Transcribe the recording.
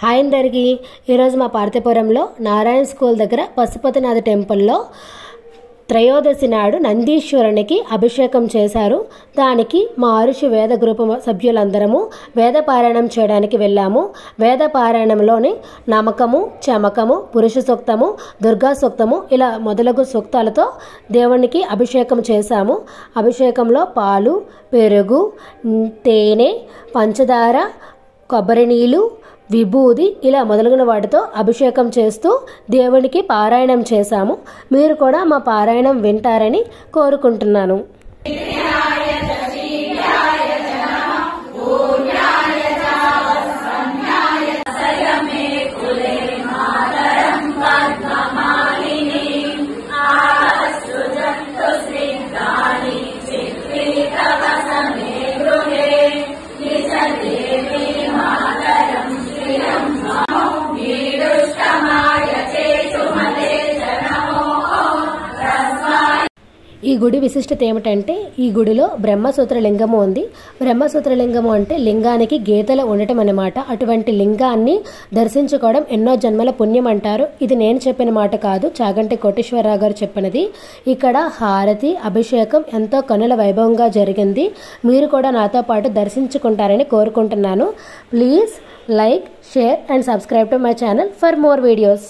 Hi అందరికీ ఈరోజు మా పార్థిపురంలో నారాయణ స్కూల్ దగ్గర పశుపతినాథ టెంపుల్లో త్రయోదశి నాడు నందీశ్వరునికి అభిషేకం చేశారు. దానికి మా ఆరుషి వేద గ్రూప్ సభ్యులందరము వేద పారాయణం చేయడానికి వెళ్ళాము. వేద పారాయణంలోని నమకము, చమకము, పురుష సూక్తము, దుర్గా సూక్తము ఇలా మొదలగు సూక్తాలతో దేవునికి అభిషేకం చేశాము. అభిషేకంలో పాలు, పెరుగు, తేనె, పంచదార, కొబ్బరి నీళ్ళు, విభూది ఇలా మొదలగున వాటితో అభిషేకం చేస్తూ దేవునికి పారాయణం చేశాము. మీరు కూడా మా పారాయణం వింటారని కోరుకుంటున్నాను. ఈ గుడి విశిష్టత ఏమిటంటే ఈ గుడిలో బ్రహ్మసూత్ర లింగము ఉంది. బ్రహ్మసూత్ర లింగము అంటే లింగానికి గీతలు ఉండటం అన్నమాట. అటువంటి లింగాన్ని దర్శించుకోవడం ఎన్నో జన్మల పుణ్యం అంటారు. ఇది నేను చెప్పిన మాట కాదు, చాగంటి కోటేశ్వరరావు గారు చెప్పినది. ఇక్కడ హారతి, అభిషేకం ఎంతో కనుల వైభవంగా జరిగింది. మీరు కూడా నాతో పాటు దర్శించుకుంటారని కోరుకుంటున్నాను. Please like, share and subscribe to my channel for more videos.